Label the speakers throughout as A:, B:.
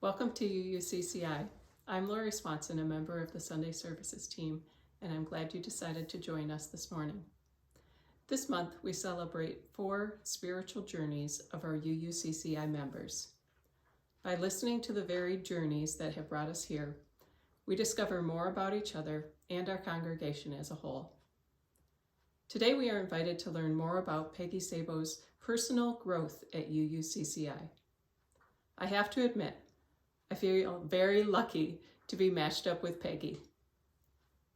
A: Welcome to UUCCI. I'm Lori Swanson, a member of the Sunday Services team, and I'm glad you decided to join us this morning. This month, we celebrate 4 spiritual journeys of our UUCCI members. By listening to the varied journeys that have brought us here, we discover more about each other and our congregation as a whole. Today, we are invited to learn more about Peggy Sabau's personal growth at UUCCI. I have to admit, I feel very lucky to be matched up with Peggy.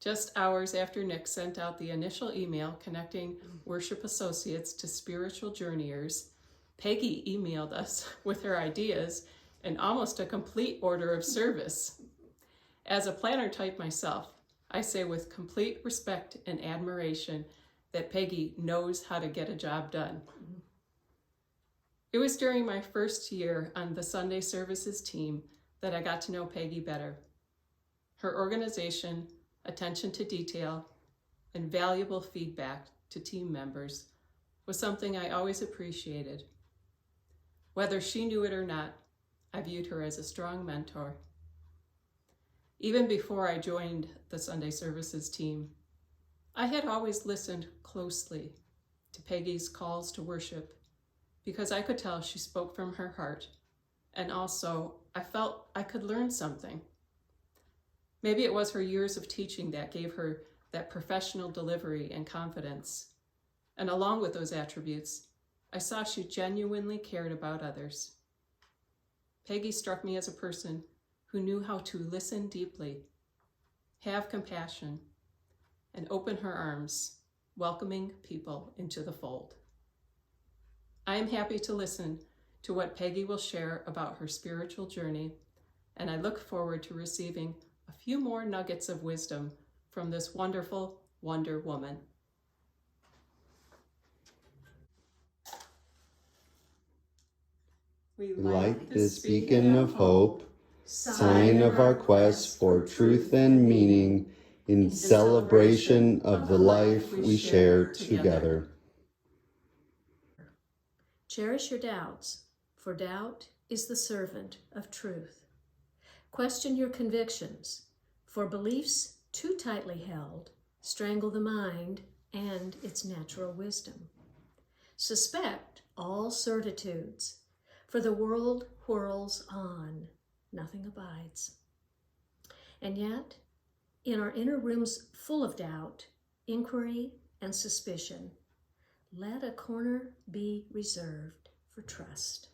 A: Just hours after Nick sent out the initial email connecting worship associates to spiritual journeyers, Peggy emailed us with her ideas and almost a complete order of service. As a planner type myself, I say with complete respect and admiration that Peggy knows how to get a job done. It was during my first year on the Sunday Services team that I got to know Peggy better. Her organization, attention to detail, and valuable feedback to team members was something I always appreciated. Whether she knew it or not, I viewed her as a strong mentor. Even before I joined the Sunday Services team, I had always listened closely to Peggy's calls to worship because I could tell she spoke from her heart, and also I felt I could learn something. Maybe it was her years of teaching that gave her that professional delivery and confidence. And along with those attributes, I saw she genuinely cared about others. Peggy struck me as a person who knew how to listen deeply, have compassion, and open her arms, welcoming people into the fold. I am happy to listen to what Peggy will share about her spiritual journey, and I look forward to receiving a few more nuggets of wisdom from this wonderful Wonder Woman.
B: We light this beacon of hope, sign of our quest for truth and meaning, in celebration of the life we share together.
C: Cherish your doubts, for doubt is the servant of truth. Question your convictions, for beliefs too tightly held strangle the mind and its natural wisdom. Suspect all certitudes, for the world whirls on, nothing abides. And yet, in our inner rooms full of doubt, inquiry, and suspicion, let a corner be reserved for trust.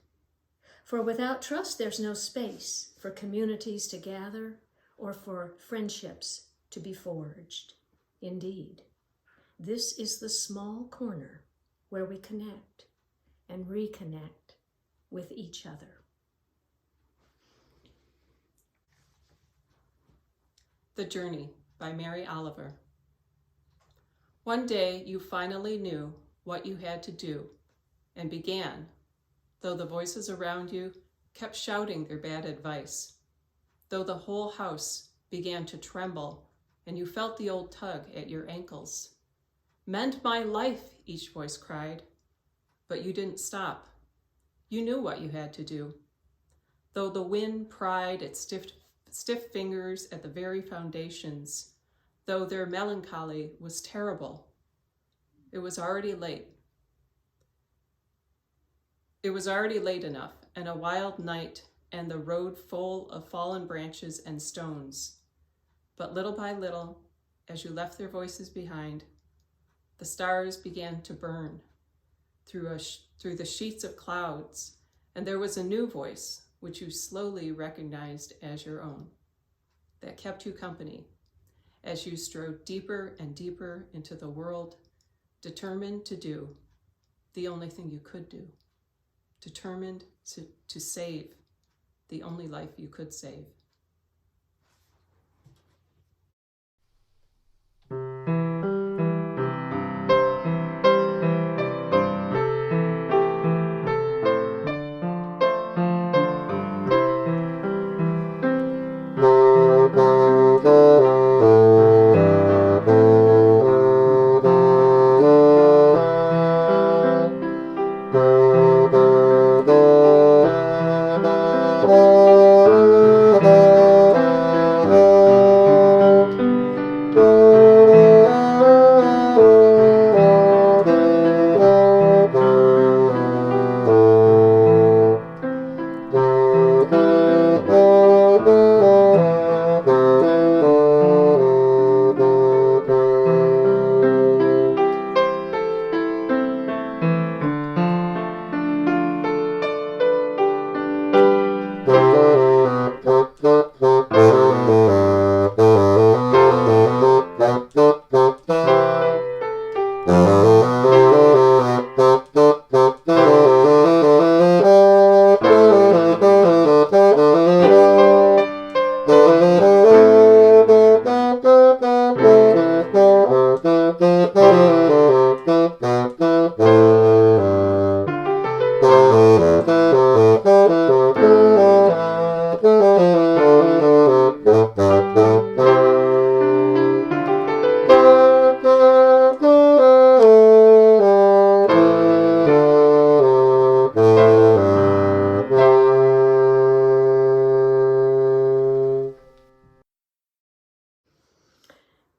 C: For without trust, there's no space for communities to gather or for friendships to be forged. Indeed, this is the small corner where we connect and reconnect with each other.
A: The Journey by Mary Oliver. One day you finally knew what you had to do and began, though the voices around you kept shouting their bad advice, though the whole house began to tremble and you felt the old tug at your ankles. Mend my life, each voice cried, but you didn't stop. You knew what you had to do. Though the wind pried its stiff fingers at the very foundations, though their melancholy was terrible, it was already late. It was already late enough, and a wild night, and the road full of fallen branches and stones. But little by little, as you left their voices behind, the stars began to burn through the sheets of clouds, and there was a new voice which you slowly recognized as your own, that kept you company as you strode deeper and deeper into the world, determined to do the only thing you could do. Determined to save the only life you could save.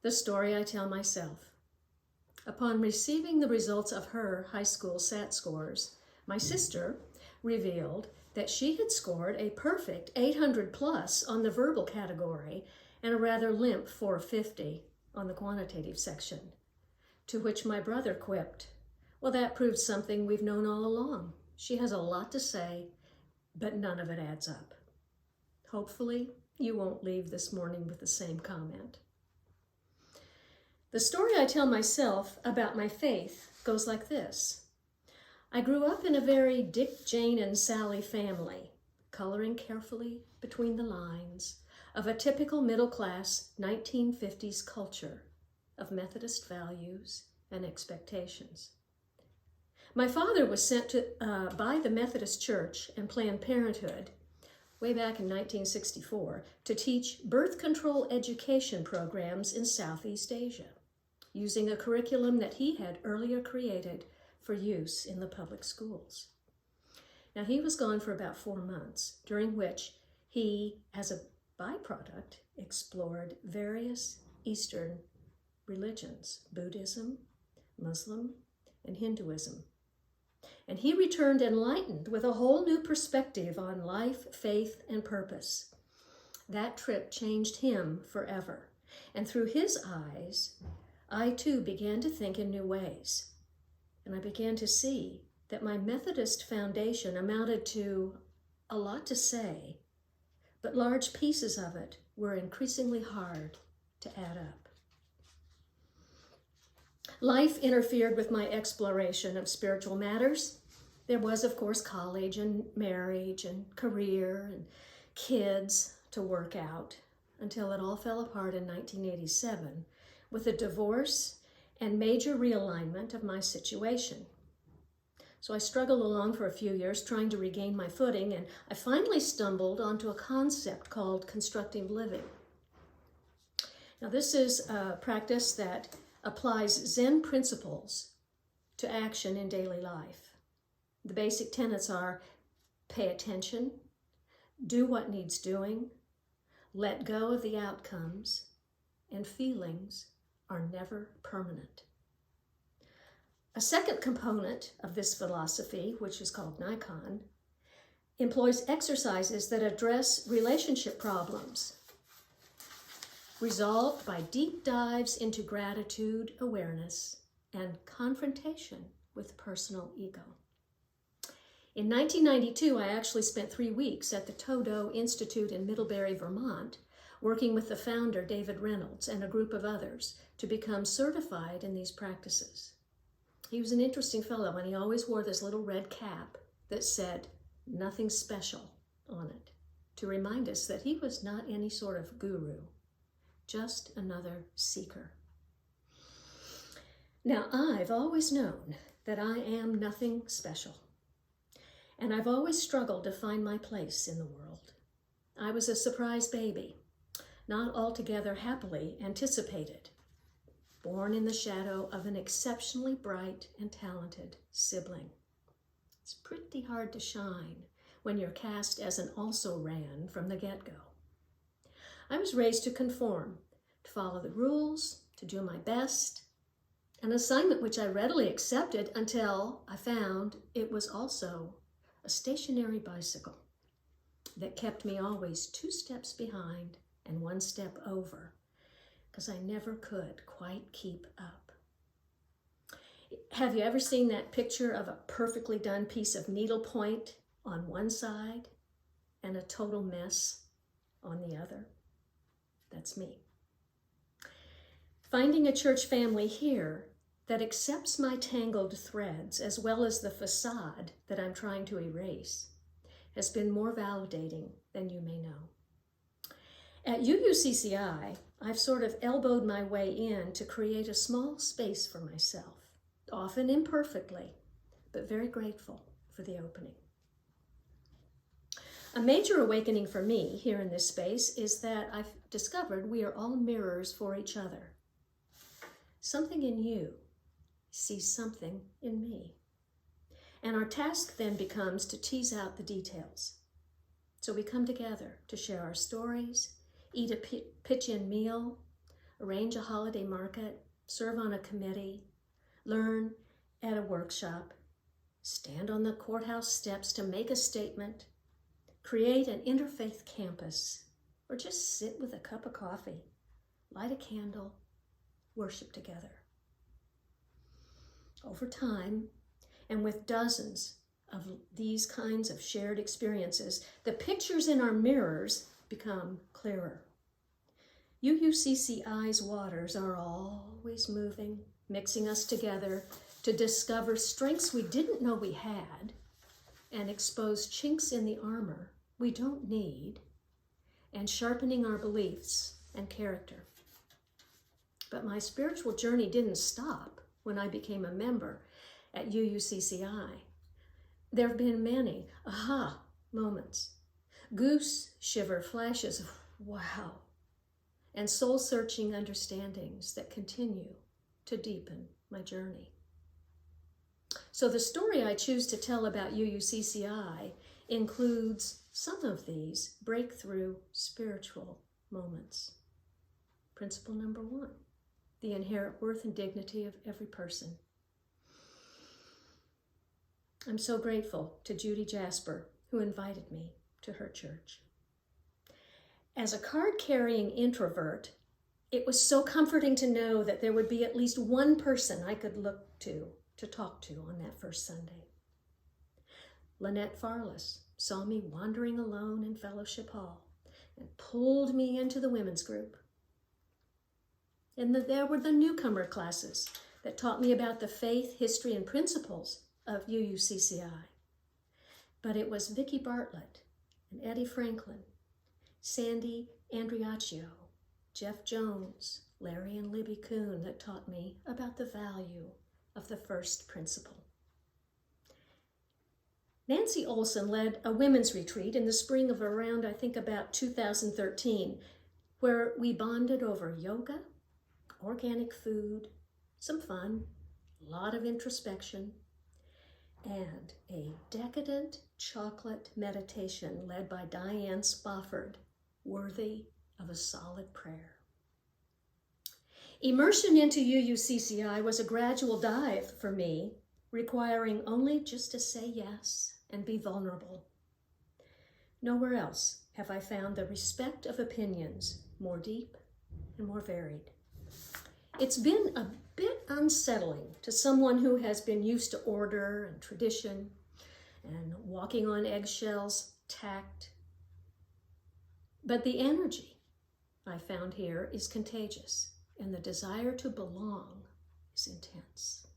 C: The story I tell myself. Upon receiving the results of her high school SAT scores, my sister revealed that she had scored a perfect 800 plus on the verbal category and a rather limp 450 on the quantitative section, to which my brother quipped, "Well, that proves something we've known all along. She has a lot to say, but none of it adds up." Hopefully, you won't leave this morning with the same comment. The story I tell myself about my faith goes like this. I grew up in a very Dick, Jane, and Sally family, coloring carefully between the lines of a typical middle-class 1950s culture of Methodist values and expectations. My father was sent by the Methodist Church and Planned Parenthood way back in 1964 to teach birth control education programs in Southeast Asia, using a curriculum that he had earlier created for use in the public schools. Now, he was gone for about 4 months, during which he, as a byproduct, explored various Eastern religions, Buddhism, Muslim, and Hinduism. And he returned enlightened with a whole new perspective on life, faith, and purpose. That trip changed him forever. And through his eyes, I too began to think in new ways. And I began to see that my Methodist foundation amounted to a lot to say, but large pieces of it were increasingly hard to add up. Life interfered with my exploration of spiritual matters. There was, of course, college and marriage and career and kids to work out until it all fell apart in 1987 with a divorce and major realignment of my situation. So I struggled along for a few years trying to regain my footing, and I finally stumbled onto a concept called constructive living. Now, this is a practice that applies Zen principles to action in daily life. The basic tenets are pay attention, do what needs doing, let go of the outcomes, and feelings are never permanent. A second component of this philosophy, which is called Nikon, employs exercises that address relationship problems, resolved by deep dives into gratitude, awareness, and confrontation with personal ego. In 1992, I actually spent 3 weeks at the Todo Institute in Middlebury, Vermont, working with the founder, David Reynolds, and a group of others to become certified in these practices. He was an interesting fellow, and he always wore this little red cap that said, "Nothing special," on it, to remind us that he was not any sort of guru, just another seeker. Now, I've always known that I am nothing special, and I've always struggled to find my place in the world. I was a surprise baby, not altogether happily anticipated, born in the shadow of an exceptionally bright and talented sibling. It's pretty hard to shine when you're cast as an also-ran from the get-go. I was raised to conform, to follow the rules, to do my best, an assignment which I readily accepted until I found it was also a stationary bicycle that kept me always 2 steps behind and 1 step over, because I never could quite keep up. Have you ever seen that picture of a perfectly done piece of needlepoint on one side and a total mess on the other? That's me. Finding a church family here that accepts my tangled threads as well as the facade that I'm trying to erase has been more validating than you may know. At UUCCI, I've sort of elbowed my way in to create a small space for myself, often imperfectly, but very grateful for the opening. A major awakening for me here in this space is that I've discovered we are all mirrors for each other. Something in you sees something in me. And our task then becomes to tease out the details. So we come together to share our stories, eat a pitch-in meal, arrange a holiday market, serve on a committee, learn at a workshop, stand on the courthouse steps to make a statement, create an interfaith campus, or just sit with a cup of coffee, light a candle, worship together. Over time, and with dozens of these kinds of shared experiences, the pictures in our mirrors become clearer. UUCCI's waters are always moving, mixing us together to discover strengths we didn't know we had and expose chinks in the armor we don't need, and sharpening our beliefs and character. But my spiritual journey didn't stop when I became a member at UUCCI. There have been many aha moments, goose shiver flashes of wow, and soul-searching understandings that continue to deepen my journey. So the story I choose to tell about UUCCI includes some of these breakthrough spiritual moments. Principle number 1, the inherent worth and dignity of every person. I'm so grateful to Judy Jasper, who invited me to her church. As a card-carrying introvert, it was so comforting to know that there would be at least one person I could look to talk to on that first Sunday. Lynette Farless saw me wandering alone in Fellowship Hall and pulled me into the women's group. And there were the newcomer classes that taught me about the faith, history, and principles of UUCCI. But it was Vicki Bartlett and Eddie Franklin, Sandy Andriaccio, Jeff Jones, Larry and Libby Kuhn that taught me about the value of the first principle. Nancy Olson led a women's retreat in the spring of around, I think, about 2013, where we bonded over yoga, organic food, some fun, a lot of introspection, and a decadent chocolate meditation led by Diane Spofford, worthy of a solid prayer. Immersion into UUCCI was a gradual dive for me, requiring only just to say yes and be vulnerable. Nowhere else have I found the respect of opinions more deep and more varied. It's been a bit unsettling to someone who has been used to order and tradition and walking on eggshells, tact. But the energy I found here is contagious, and the desire to belong is intense.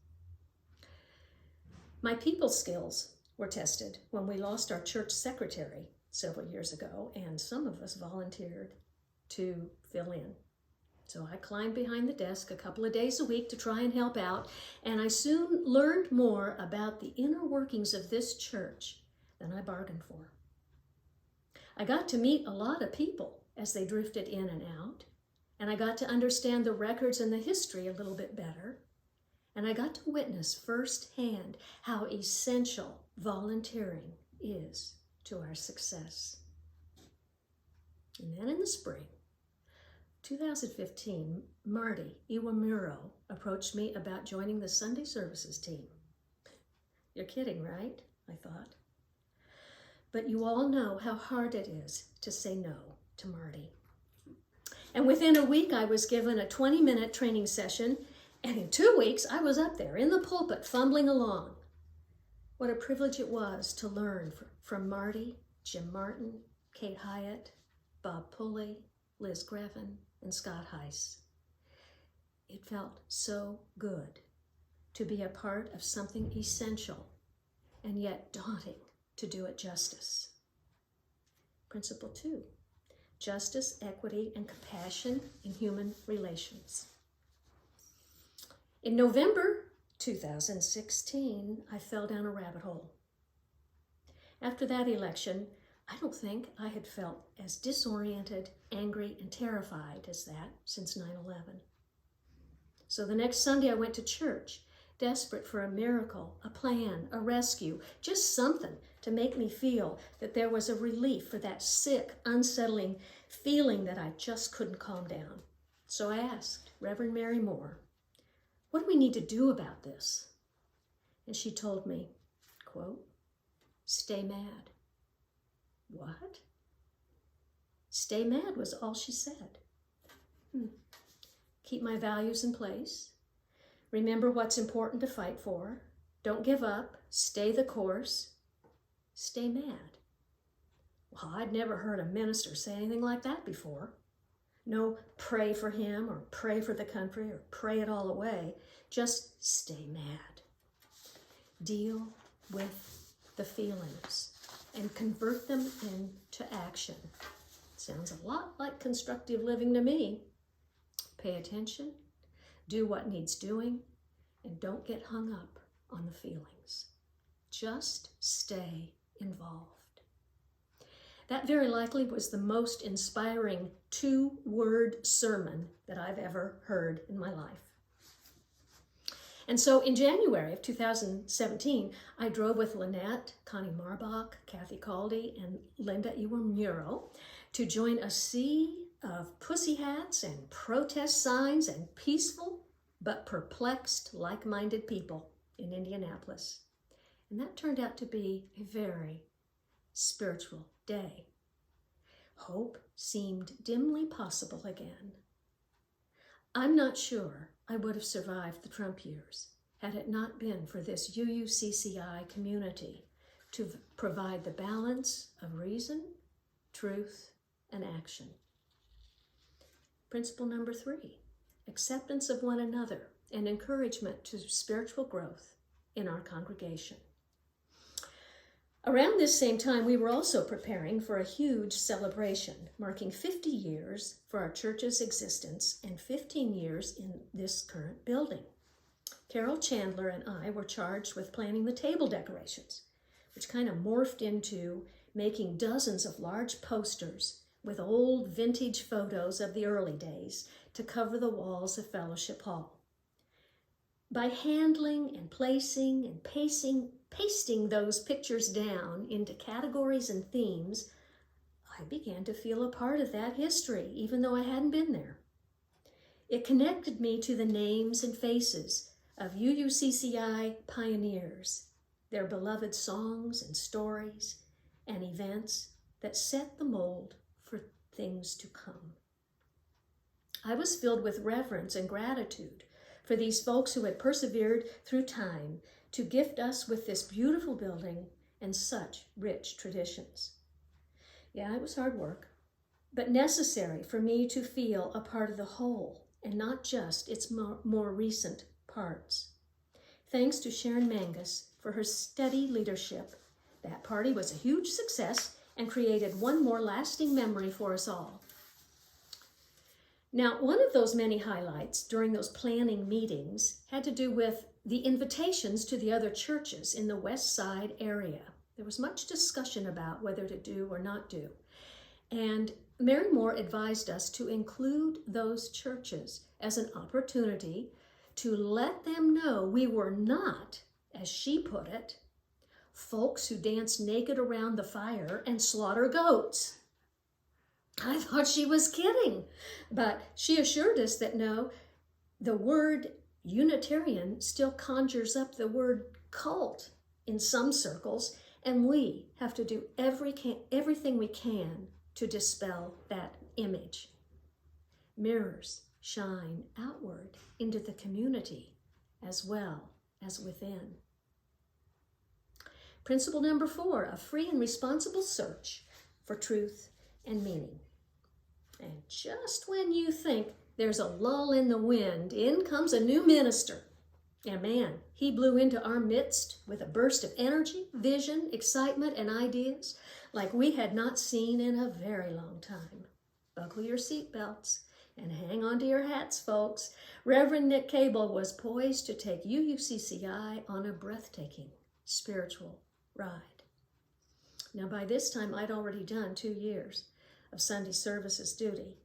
C: My people skills were tested when we lost our church secretary several years ago, and some of us volunteered to fill in. So I climbed behind the desk a couple of days a week to try and help out, and I soon learned more about the inner workings of this church than I bargained for. I got to meet a lot of people as they drifted in and out, and I got to understand the records and the history a little bit better, and I got to witness firsthand how essential volunteering is to our success. And then in the spring, 2015, Marty Iwamuro approached me about joining the Sunday services team. You're kidding, right? I thought. But you all know how hard it is to say no to Marty. And within a week, I was given a 20-minute training session, and in 2 weeks, I was up there in the pulpit fumbling along. What a privilege it was to learn from Marty, Jim Martin, Kate Hyatt, Bob Pulley, Liz Greffin, and Scott Heiss. It felt so good to be a part of something essential and yet daunting to do it justice. Principle 2, justice, equity, and compassion in human relations. In November 2016, I fell down a rabbit hole. After that election, I don't think I had felt as disoriented, angry, and terrified as that since 9/11. So the next Sunday I went to church, desperate for a miracle, a plan, a rescue, just something to make me feel that there was a relief for that sick, unsettling feeling that I just couldn't calm down. So I asked Reverend Mary Moore, what do we need to do about this? And she told me, quote, stay mad. What? Stay mad was all she said. Keep my values in place. Remember what's important to fight for. Don't give up. Stay the course. Stay mad. Well, I'd never heard a minister say anything like that before. No pray for him or pray for the country or pray it all away. Just stay mad. Deal with the feelings and convert them into action. Sounds a lot like constructive living to me. Pay attention, do what needs doing, and don't get hung up on the feelings. Just stay involved. That very likely was the most inspiring 2-word sermon that I've ever heard in my life. And so in January of 2017, I drove with Lynette, Connie Marbach, Kathy Caldy, and Linda Iwamuro to join a sea of pussy hats and protest signs and peaceful but perplexed, like-minded people in Indianapolis. And that turned out to be a very spiritual day. Hope seemed dimly possible again. I'm not sure I would have survived the Trump years had it not been for this UUCCI community to provide the balance of reason, truth, and action. Principle number 3, acceptance of one another and encouragement to spiritual growth in our congregation. Around this same time, we were also preparing for a huge celebration, marking 50 years for our church's existence and 15 years in this current building. Carol Chandler and I were charged with planning the table decorations, which kind of morphed into making dozens of large posters with old vintage photos of the early days to cover the walls of Fellowship Hall. By handling and placing and pasting those pictures down into categories and themes, I began to feel a part of that history, even though I hadn't been there. It connected me to the names and faces of UUCCI pioneers, their beloved songs and stories and events that set the mold for things to come. I was filled with reverence and gratitude for these folks who had persevered through time to gift us with this beautiful building and such rich traditions. Yeah, it was hard work, but necessary for me to feel a part of the whole and not just its more recent parts. Thanks to Sharon Mangus for her steady leadership, that party was a huge success and created one more lasting memory for us all. Now, one of those many highlights during those planning meetings had to do with the invitations to the other churches in the West Side area. There was much discussion about whether to do or not do. And Mary Moore advised us to include those churches as an opportunity to let them know we were not, as she put it, folks who dance naked around the fire and slaughter goats. I thought she was kidding, but she assured us that no, the word Unitarian still conjures up the word cult in some circles, and we have to do everything we can to dispel that image. Mirrors shine outward into the community as well as within. Principle number 4, a free and responsible search for truth and meaning. And just when you think there's a lull in the wind, in comes a new minister. And man, he blew into our midst with a burst of energy, vision, excitement, and ideas like we had not seen in a very long time. Buckle your seatbelts and hang on to your hats, folks. Reverend Nick Cable was poised to take UUCCI on a breathtaking spiritual ride. Now, by this time, I'd already done 2 years of Sunday services duty,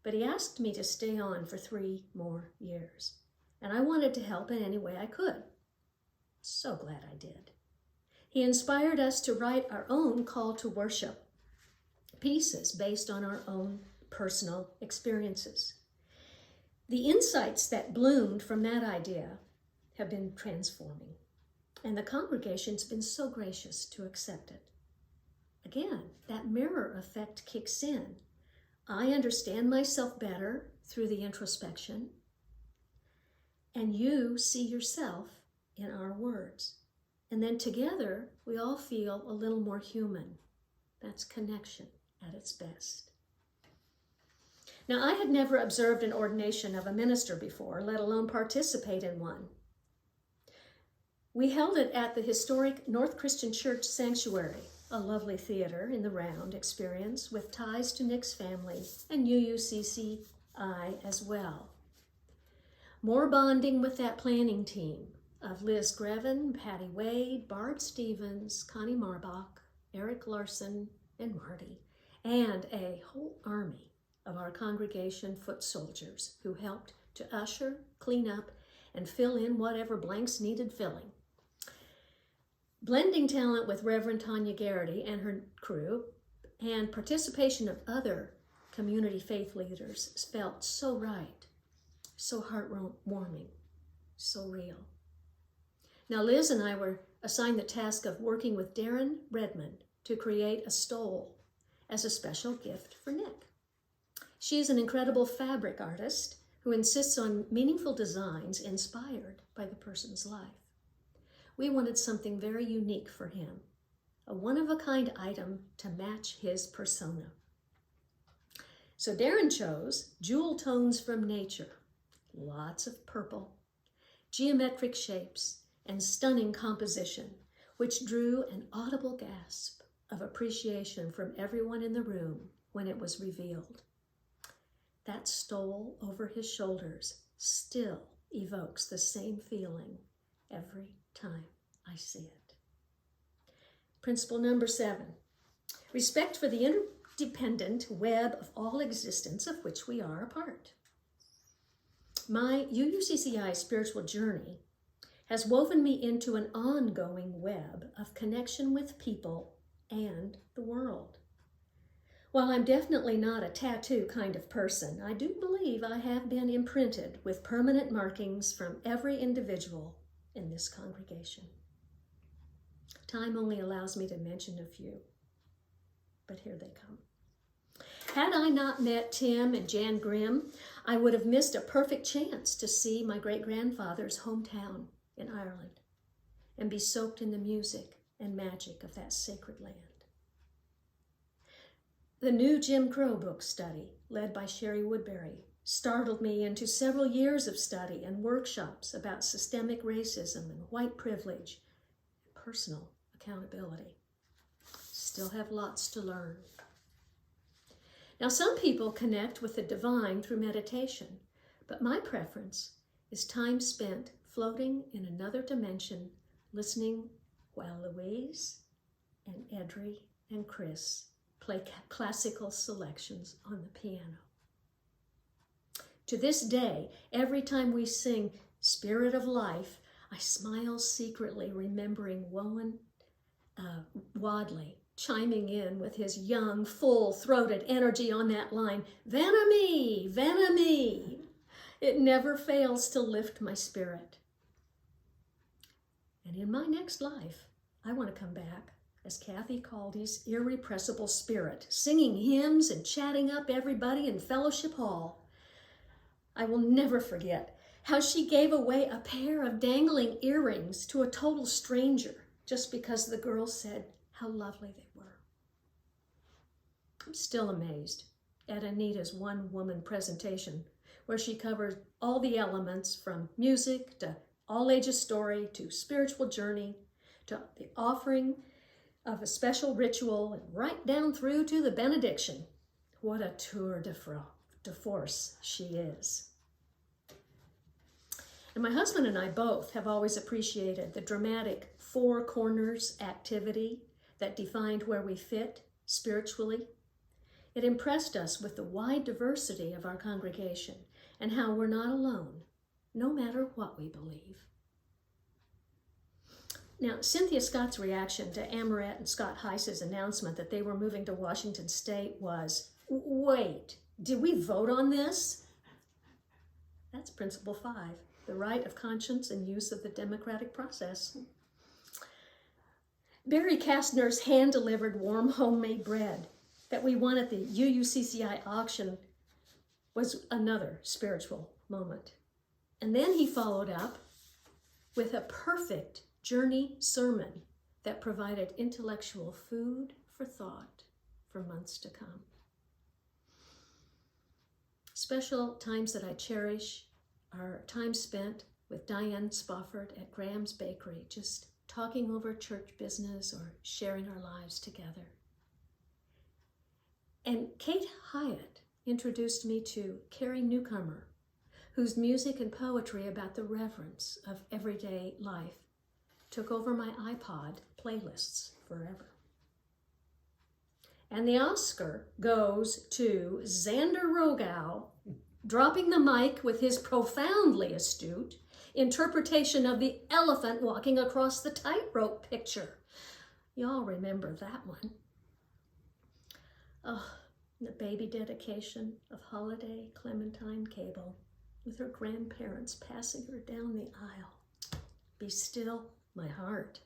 C: but he asked me to stay on for 3 more years, and I wanted to help in any way I could. So glad I did. He inspired us to write our own call to worship pieces based on our own personal experiences. The insights that bloomed from that idea have been transforming, and the congregation's been so gracious to accept it. Again, that mirror effect kicks in. I understand myself better through the introspection, and you see yourself in our words. And then together, we all feel a little more human. That's connection at its best. Now, I had never observed an ordination of a minister before, let alone participate in one. We held it at the historic North Christian Church Sanctuary, a lovely theater in the round experience with ties to Nick's family and UUCCI as well. More bonding with that planning team of Liz Grevin, Patty Wade, Barb Stevens, Connie Marbach, Eric Larson, and Marty, and a whole army of our congregation foot soldiers who helped to usher, clean up, and fill in whatever blanks needed filling. Blending talent with Reverend Tanya Garrity and her crew, and participation of other community faith leaders felt so right, so heartwarming, so real. Now, Liz and I were assigned the task of working with Darren Redmond to create a stole as a special gift for Nick. She is an incredible fabric artist who insists on meaningful designs inspired by the person's life. We wanted something very unique for him, a one-of-a-kind item to match his persona. So Darren chose jewel tones from nature, lots of purple, geometric shapes, and stunning composition, which drew an audible gasp of appreciation from everyone in the room when it was revealed. That stole over his shoulders still evokes the same feeling every time I see it. Principle number 7, respect for the interdependent web of all existence of which we are a part. My UUCCI spiritual journey has woven me into an ongoing web of connection with people and the world. While I'm definitely not a tattoo kind of person, I do believe I have been imprinted with permanent markings from every individual in this congregation. Time only allows me to mention a few, but here they come. Had I not met Tim and Jan Grimm, I would have missed a perfect chance to see my great-grandfather's hometown in Ireland and be soaked in the music and magic of that sacred land. The new Jim Crow book study, led by Sherry Woodbury, startled me into several years of study and workshops about systemic racism and white privilege and personal accountability. Still have lots to learn. Now, some people connect with the divine through meditation, but my preference is time spent floating in another dimension, listening while Louise and Edry and Chris play classical selections on the piano. To this day, every time we sing Spirit of Life, I smile secretly, remembering Wadley chiming in with his young, full-throated energy on that line, "Venami, Venami." It never fails to lift my spirit. And in my next life, I want to come back as Kathy Caldy's irrepressible spirit, singing hymns and chatting up everybody in Fellowship Hall. I will never forget how she gave away a pair of dangling earrings to a total stranger just because the girls said how lovely they were. I'm still amazed at Anita's one-woman presentation, where she covered all the elements from music to all-ages story to spiritual journey to the offering of a special ritual and right down through to the benediction. What a tour de force she is. And my husband and I both have always appreciated the dramatic four corners activity that defined where we fit spiritually. It impressed us with the wide diversity of our congregation and how we're not alone, no matter what we believe. Now, Cynthia Scott's reaction to Amaret and Scott Heiss's announcement that they were moving to Washington State was, "Wait, did we vote on this?" That's Principle 5, the right of conscience and use of the democratic process. Barry Kastner's hand-delivered warm homemade bread that we won at the UUCCI auction was another spiritual moment. And then he followed up with a perfect journey sermon that provided intellectual food for thought for months to come. Special times that I cherish are times spent with Diane Spofford at Graham's Bakery, just talking over church business or sharing our lives together. And Kate Hyatt introduced me to Carrie Newcomer, whose music and poetry about the reverence of everyday life took over my iPod playlists forever. And the Oscar goes to Xander Rogow, dropping the mic with his profoundly astute interpretation of the elephant walking across the tightrope picture. Y'all remember that one. Oh, the baby dedication of Holiday Clementine Cable with her grandparents passing her down the aisle. Be still, my heart.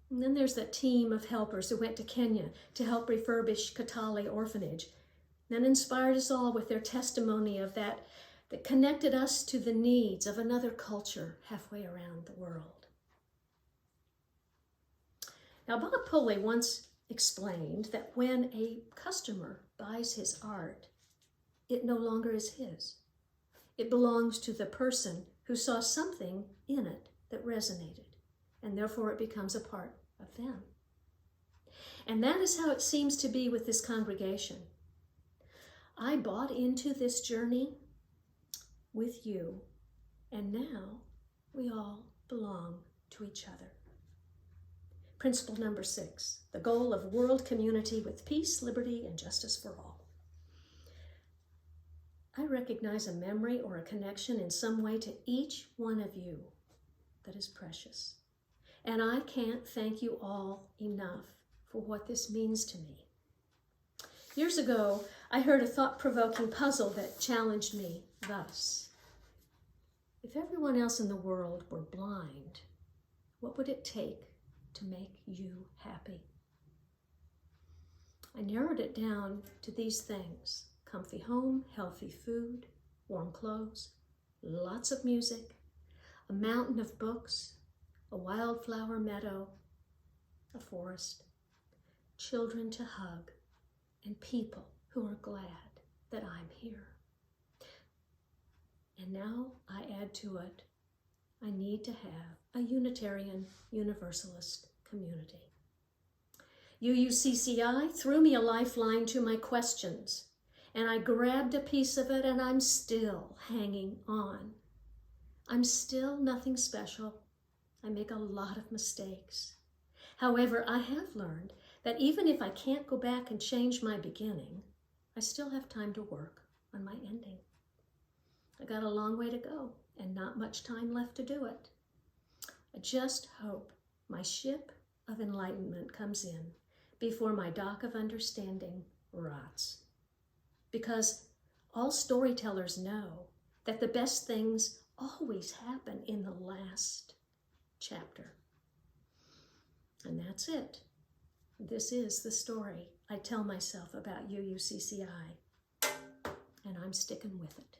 C: And then there's that team of helpers who went to Kenya to help refurbish Katali Orphanage, and inspired us all with their testimony of that connected us to the needs of another culture halfway around the world. Now, Bob Pulley once explained that when a customer buys his art, it no longer is his. It belongs to the person who saw something in it that resonated, and therefore it becomes a part of them. And that is how it seems to be with this congregation. I bought into this journey with you, and now we all belong to each other. Principle number 6, the goal of world community with peace, liberty, and justice for all. I recognize a memory or a connection in some way to each one of you that is precious. And I can't thank you all enough for what this means to me. Years ago, I heard a thought-provoking puzzle that challenged me thus. If everyone else in the world were blind, what would it take to make you happy? I narrowed it down to these things: comfy home, healthy food, warm clothes, lots of music, a mountain of books, a wildflower meadow, a forest, children to hug, and people who are glad that I'm here. And now I add to it, I need to have a Unitarian Universalist community. UUCCI threw me a lifeline to my questions, and I grabbed a piece of it, and I'm still hanging on. I'm still nothing special. I make a lot of mistakes. However, I have learned that even if I can't go back and change my beginning, I still have time to work on my ending. I got a long way to go and not much time left to do it. I just hope my ship of enlightenment comes in before my dock of understanding rots. Because all storytellers know that the best things always happen in the last chapter. And that's it. This is the story I tell myself about UUCCI, and I'm sticking with it.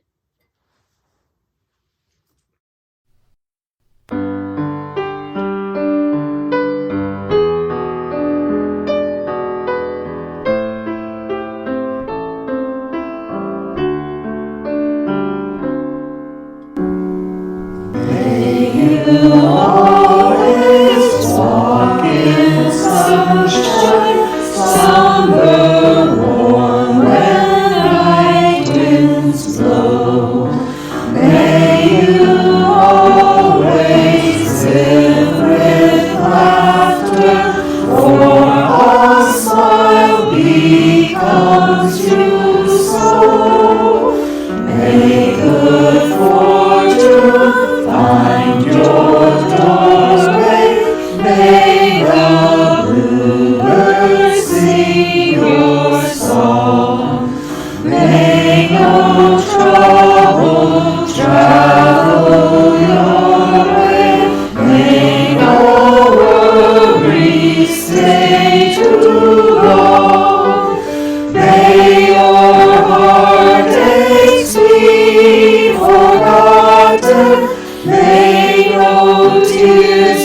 D: Summer warm when night winds blow.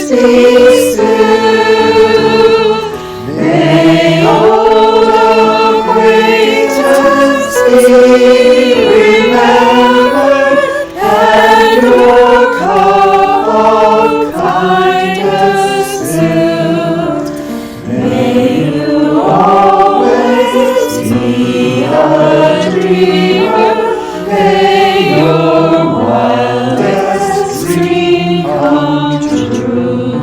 B: speak still. May old acquaintance be remembered, and your cup of kindness filled. May you always be a dreamer. May your wildest dream come true.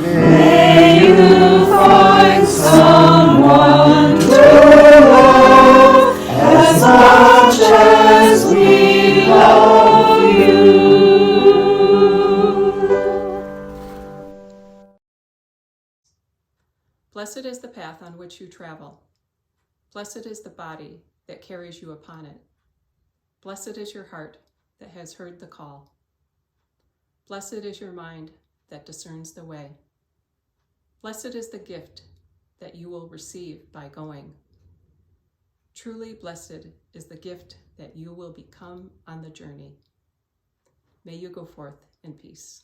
B: May you find someone to love as much as we love you.
A: Blessed is the path on which you travel. Blessed is the body that carries you upon it. Blessed is your heart that has heard the call. Blessed is your mind that discerns the way. Blessed is the gift that you will receive by going. Truly blessed is the gift that you will become on the journey. May you go forth in peace.